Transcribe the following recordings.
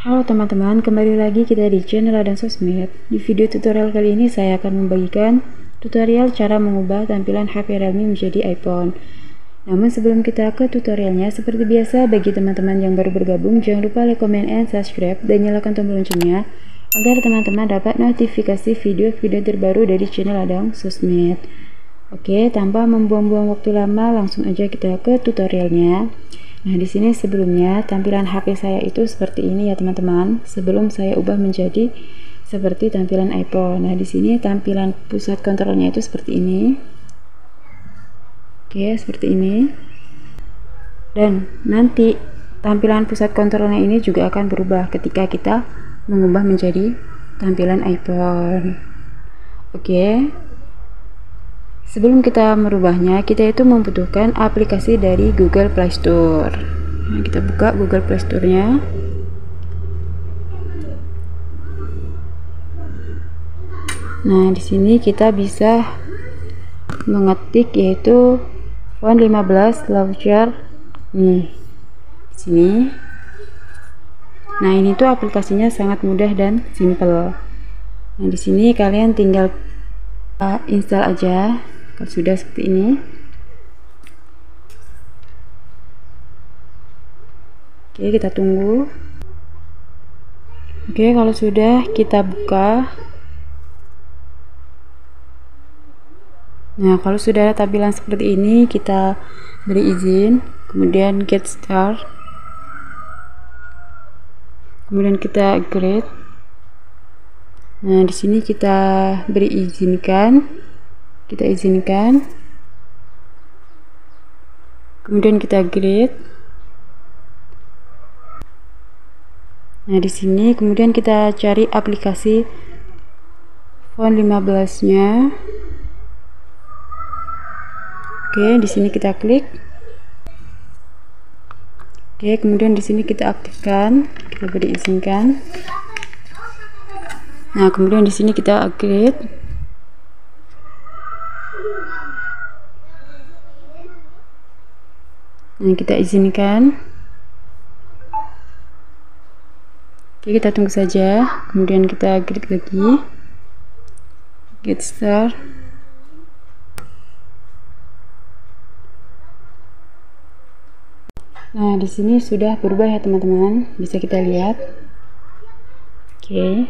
Halo teman-teman, kembali lagi kita di channel Ladang Sosmed. Di video tutorial kali ini saya akan membagikan tutorial cara mengubah tampilan HP Realme menjadi iPhone. Namun sebelum kita ke tutorialnya, seperti biasa bagi teman-teman yang baru bergabung, jangan lupa like, comment, and subscribe dan nyalakan tombol loncengnya agar teman-teman dapat notifikasi video-video terbaru dari channel Ladang Sosmed. Oke, tanpa membuang-buang waktu lama, langsung aja kita ke tutorialnya. Nah, di sini sebelumnya tampilan HP saya itu seperti ini ya teman-teman. Sebelum saya ubah menjadi seperti tampilan iPhone. Nah, di sini tampilan pusat kontrolnya itu seperti ini. Oke, seperti ini. Dan nanti tampilan pusat kontrolnya ini juga akan berubah ketika kita mengubah menjadi tampilan iPhone. Oke. Sebelum kita merubahnya, kita itu membutuhkan aplikasi dari Google Play Store. Nah, kita buka Google Play Store-nya. Nah, di sini kita bisa mengetik yaitu Phone 15 Launcher. Nih, di sini. Nah, ini tuh aplikasinya sangat mudah dan simple. Nah, di sini kalian tinggal install aja. Kalau sudah seperti ini, oke, kita tunggu. Oke, kalau sudah kita buka. Nah, kalau sudah tampilan seperti ini, kita beri izin, kemudian get start, kemudian kita upgrade. Nah, di sini kita beri izinkan, kemudian kita upgrade. Nah, di sini kemudian kita cari aplikasi Phone 15-nya. Oke, di sini kita klik. Oke, kemudian di sini kita aktifkan, kita beri izinkan. Nah, kemudian di sini kita upgrade. Nah, kita izinkan. Oke, kita tunggu saja. Kemudian kita klik lagi. Get start. Nah, di sini sudah berubah ya teman-teman. Bisa kita lihat. Oke.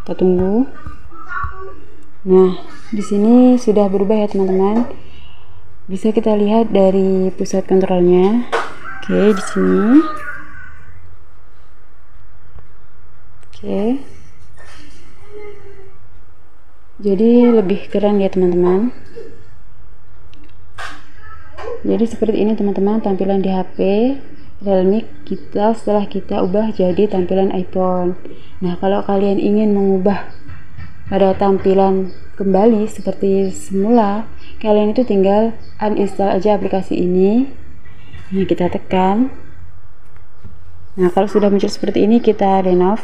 Kita tunggu. Nah, di sini sudah berubah ya teman-teman. Bisa kita lihat dari pusat kontrolnya. Oke, di sini. Oke. Jadi lebih keren ya teman-teman. Jadi seperti ini teman-teman tampilan di HP Realme kita setelah kita ubah jadi tampilan iPhone. Nah, kalau kalian ingin mengubah pada tampilan kembali seperti semula, kalian itu tinggal uninstall aja aplikasi ini. Nah, kita tekan. Nah, kalau sudah muncul seperti ini, kita renov.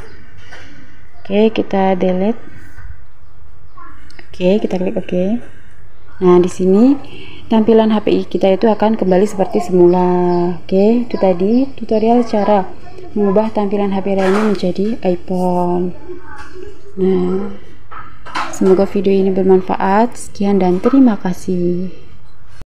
Oke, kita delete. Oke, kita klik OK. Nah, di sini tampilan HP kita itu akan kembali seperti semula. Oke, itu tadi tutorial cara mengubah tampilan HP Realme menjadi iPhone. Nah, semoga video ini bermanfaat. Sekian dan terima kasih.